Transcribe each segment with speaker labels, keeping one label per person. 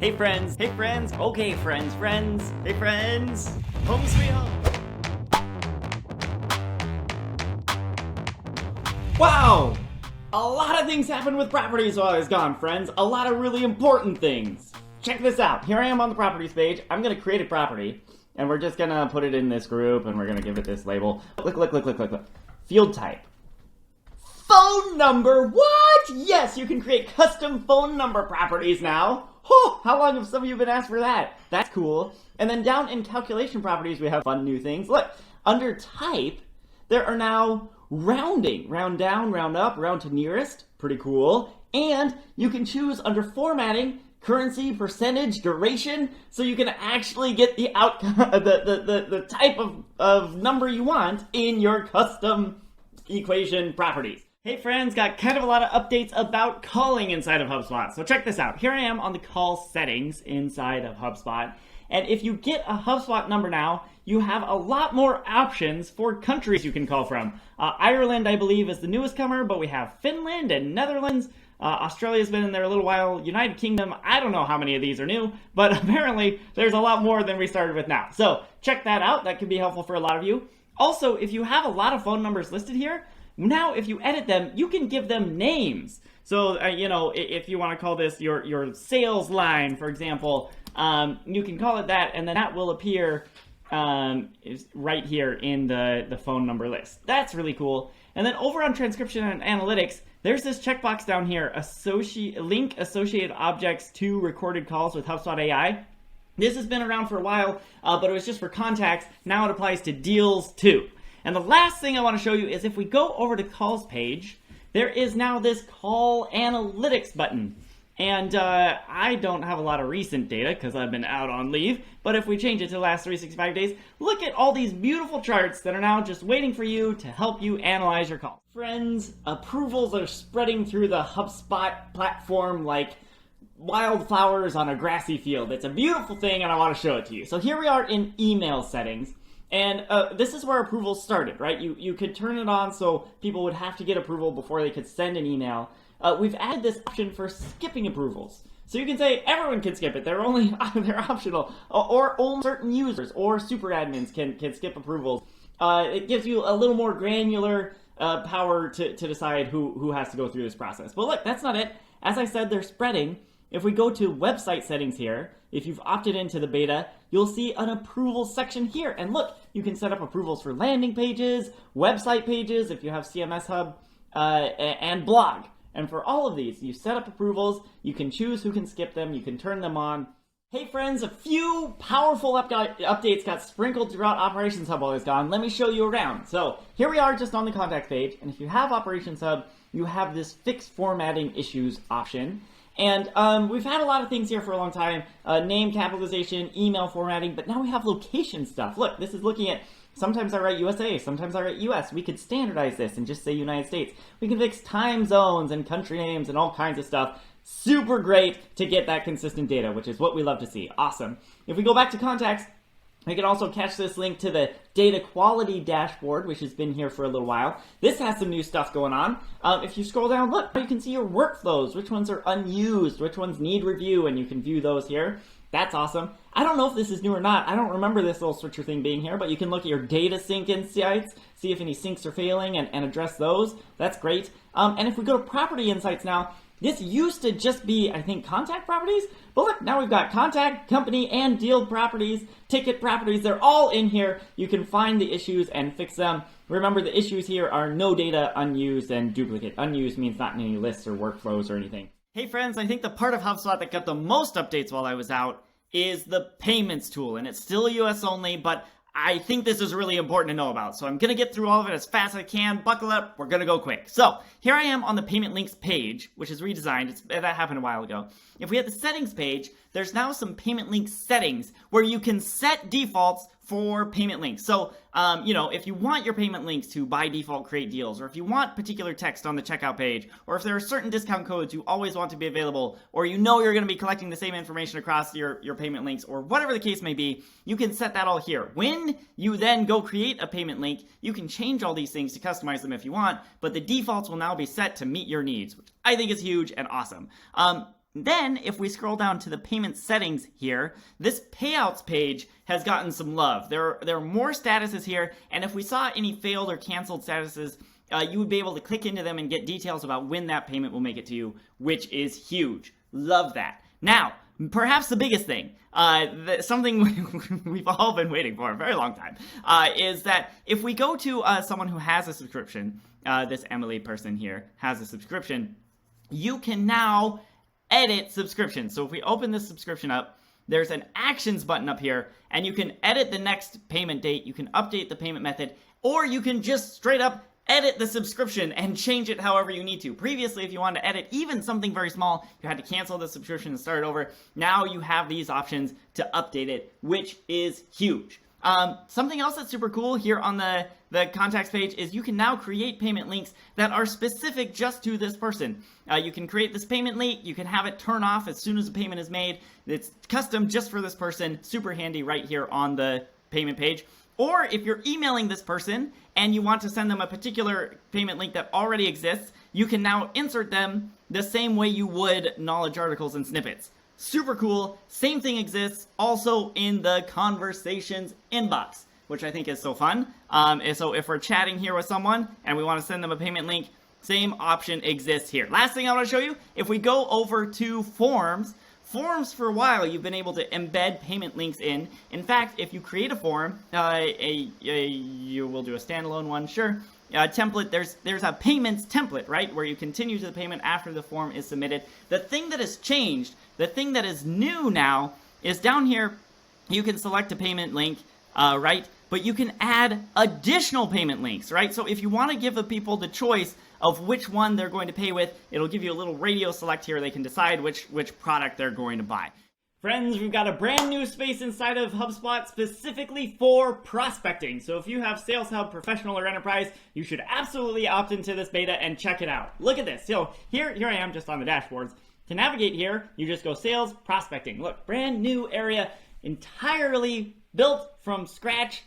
Speaker 1: Hey friends, okay friends, hey friends, home sweet home. Wow! A lot of things happened with properties while I was gone, friends. A lot of really important things. Check this out. Here I am on the properties page. I'm gonna create a property, and we're just gonna put it in this group, and we're gonna give it this label. Look. Field type. Phone number, what? Yes, you can create custom phone number properties now. Oh, how long have some of you been asked for that? That's cool. And then down in calculation properties, we have fun new things. Look, under type, there are now rounding. Round down, round up, round to nearest. Pretty cool. And you can choose under formatting, currency, percentage, duration, so you can actually get the outcome, the type of number you want in your custom equation properties. Hey friends, got kind of a lot of updates about calling inside of HubSpot. So check this out. Here I am on the call settings inside of HubSpot. And if you get a HubSpot number now, you have a lot more options for countries you can call from. Ireland, I believe, is the newest comer, but we have Finland and Netherlands. Australia's been in there a little while. United Kingdom, I don't know how many of these are new, but apparently there's a lot more than we started with now. So check that out. That could be helpful for a lot of you. Also, if you have a lot of phone numbers listed here, now, if you edit them, you can give them names. So, if you want to call this your sales line, for example, you can call it that, and then that will appear right here in the phone number list. That's really cool. And then over on transcription and analytics, there's this checkbox down here, link associated objects to recorded calls with HubSpot AI. This has been around for a while, but it was just for contacts. Now it applies to deals too. And the last thing I want to show you is if we go over to calls page, there is now this call analytics button. And I don't have a lot of recent data because I've been out on leave, but if we change it to the last 365 days, look at all these beautiful charts that are now just waiting for you to help you analyze your calls. Friends, approvals are spreading through the HubSpot platform like wildflowers on a grassy field. It's a beautiful thing and I want to show it to you. So here we are in email settings. And this is where approvals started, right? You could turn it on so people would have to get approval before they could send an email. We've added this option for skipping approvals. So you can say everyone can skip it. They're optional. Or only certain users or superadmins can skip approvals. It gives you a little more granular power to decide who has to go through this process. But look, that's not it. As I said, they're spreading. If we go to website settings here, if you've opted into the beta, you'll see an approval section here. And look, you can set up approvals for landing pages, website pages, if you have CMS Hub, and blog. And for all of these, you set up approvals, you can choose who can skip them, you can turn them on. Hey friends, a few powerful updates got sprinkled throughout Operations Hub while I was gone. Let me show you around. So here we are just on the contact page, and if you have Operations Hub, you have this fix formatting issues option. And we've had a lot of things here for a long time, name capitalization, email formatting, but now we have location stuff. Look, this is looking at, sometimes I write USA, sometimes I write US. We could standardize this and just say United States. We can fix time zones and country names and all kinds of stuff. Super great to get that consistent data, which is what we love to see. Awesome. If we go back to contacts, we can also catch this link to the data quality dashboard, which has been here for a little while. This has some new stuff going on. If you scroll down, look, you can see your workflows, which ones are unused, which ones need review, and you can view those here. That's awesome. I don't know if this is new or not. I don't remember this little switcher thing being here, but you can look at your data sync insights, see if any syncs are failing, and address those. That's great. And if we go to property insights now, this used to just be, I think, contact properties, but look, now we've got contact, company, and deal properties, ticket properties. They're all in here. You can find the issues and fix them. Remember, the issues here are no data, unused, and duplicate. Unused means not in any lists or workflows or anything. Hey friends, I think the part of HubSpot that got the most updates while I was out is the payments tool, and it's still US only, but I think this is really important to know about, so I'm going to get through all of it as fast as I can. Buckle up, we're going to go quick. So here I am on the payment links page, which is redesigned. That happened a while ago. If we hit the settings page, there's now some payment link settings where you can set defaults for payment links. So, if you want your payment links to by default create deals, or if you want particular text on the checkout page, or if there are certain discount codes you always want to be available, or you're going to be collecting the same information across your payment links, or whatever the case may be, you can set that all here. When you then go create a payment link, you can change all these things to customize them if you want, but the defaults will now be set to meet your needs, which I think is huge and awesome. Then, if we scroll down to the payment settings here, this payouts page has gotten some love. There are more statuses here, and if we saw any failed or canceled statuses, you would be able to click into them and get details about when that payment will make it to you, which is huge. Love that. Now, perhaps the biggest thing, something we've all been waiting for a very long time, is that if we go to someone who has a subscription, this Emily person here has a subscription, you can now edit subscriptions. So if we open this subscription up, there's an actions button up here, and you can edit the next payment date, you can update the payment method, or you can just straight up edit the subscription and change it however you need to. Previously, if you wanted to edit even something very small, you had to cancel the subscription and start it over. Now you have these options to update it, which is huge. Something else that's super cool here on the contacts page is you can now create payment links that are specific just to this person. You can create this payment link, you can have it turn off as soon as the payment is made. It's custom just for this person, super handy right here on the payment page. Or if you're emailing this person and you want to send them a particular payment link that already exists, you can now insert them the same way you would knowledge articles and snippets. Super cool. Same thing exists also in the conversations inbox, which I think is so fun. So if we're chatting here with someone and we want to send them a payment link, same option exists here. Last thing I want to show you, if we go over to forms for a while you've been able to embed payment links in. In fact, if you create a form, you will do a standalone one, sure. Template, there's a payments template, right, where you continue to the payment after the form is submitted. The thing that has changed, the thing that is new now, is down here you can select a payment link, right, but you can add additional payment links, right? So if you want to give the people the choice of which one they're going to pay with, it'll give you a little radio select here. They can decide which product they're going to buy. Friends, we've got a brand new space inside of HubSpot specifically for prospecting. So if you have Sales Hub, Professional, or Enterprise, you should absolutely opt into this beta and check it out. Look at this. So here I am just on the dashboards. To navigate here, you just go Sales, Prospecting. Look, brand new area, entirely built from scratch.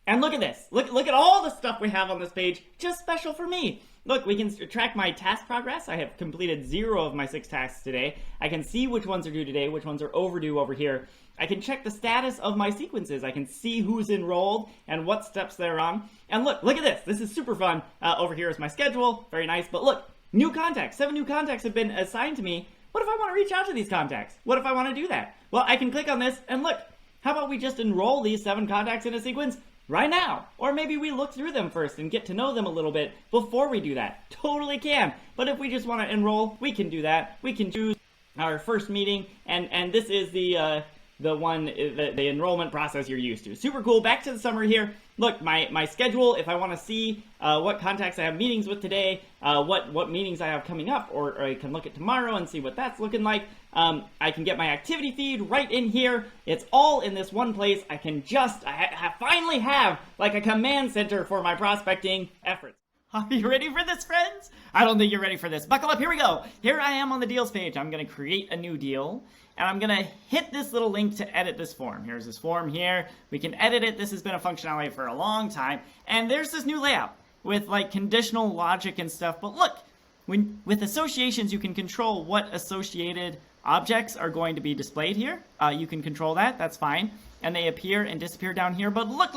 Speaker 1: And look at this. Look at all the stuff we have on this page, just special for me. Look, we can track my task progress. I have completed 0 of my 6 tasks today. I can see which ones are due today, which ones are overdue over here. I can check the status of my sequences. I can see who's enrolled and what steps they're on. And look at this. This is super fun. Over here is my schedule. Very nice. But look, new contacts. 7 new contacts have been assigned to me. What if I want to reach out to these contacts? What if I want to do that? Well, I can click on this and look. How about we just enroll these 7 contacts in a sequence right now? Or maybe we look through them first and get to know them a little bit before we do that. Totally can. But if we just want to enroll, we can do that. We can choose our first meeting, and this is the enrollment process you're used to. Super cool. Back to the summary here. Look, my schedule, if I want to see what contacts I have meetings with today, what meetings I have coming up, or I can look at tomorrow and see what that's looking like. I can get my activity feed right in here. It's all in this one place. I can finally have like a command center for my prospecting efforts. Are you ready for this, friends? I don't think you're ready for this. Buckle up, here we go. Here I am on the deals page. I'm gonna create a new deal, and I'm gonna hit this little link to edit this form. Here's this form here. We can edit it. This has been a functionality for a long time. And there's this new layout with like conditional logic and stuff. But look, with associations, you can control what associated objects are going to be displayed here. You can control that, that's fine. And they appear and disappear down here. But look.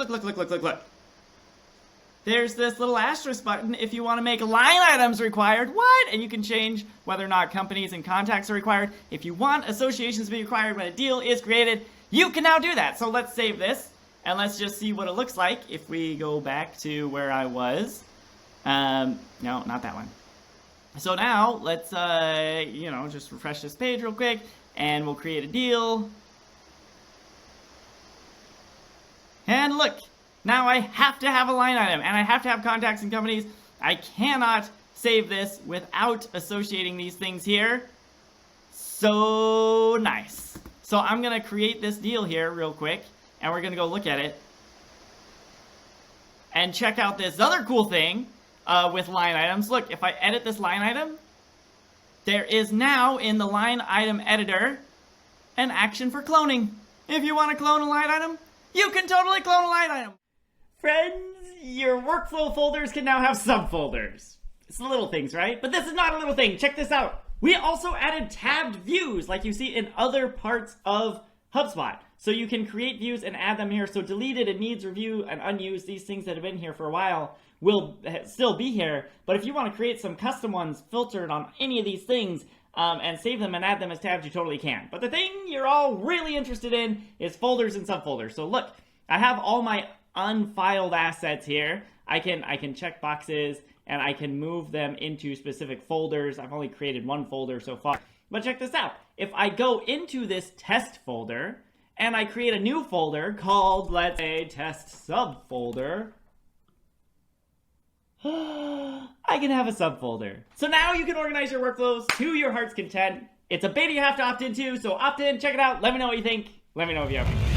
Speaker 1: There's this little asterisk button if you want to make line items required. What? And you can change whether or not companies and contacts are required. If you want associations to be required when a deal is created, you can now do that. So let's save this, and let's just see what it looks like if we go back to where I was. No, not that one. So now let's, just refresh this page real quick, and we'll create a deal. And look. Now I have to have a line item, and I have to have contacts and companies. I cannot save this without associating these things here. So nice. So I'm going to create this deal here real quick, and we're going to go look at it. And check out this other cool thing with line items. Look, if I edit this line item, there is now in the line item editor an action for cloning. If you want to clone a line item, you can totally clone a line item. Friends, your workflow folders can now have subfolders. It's the little things, right? But this is not a little thing. Check this out. We also added tabbed views like you see in other parts of HubSpot. So you can create views and add them here. So deleted and needs review and unused, these things that have been here for a while will still be here. But if you want to create some custom ones filtered on any of these things and save them and add them as tabs, you totally can. But the thing you're all really interested in is folders and subfolders. So look, I have all my unfiled assets here. I can check boxes and I can move them into specific folders. I've only created one folder so far. But check this out. If I go into this test folder and I create a new folder called, let's say, test subfolder, I can have a subfolder. So now you can organize your workflows to your heart's content. It's a beta you have to opt into, so opt in, check it out, let me know what you think. Let me know if you have any.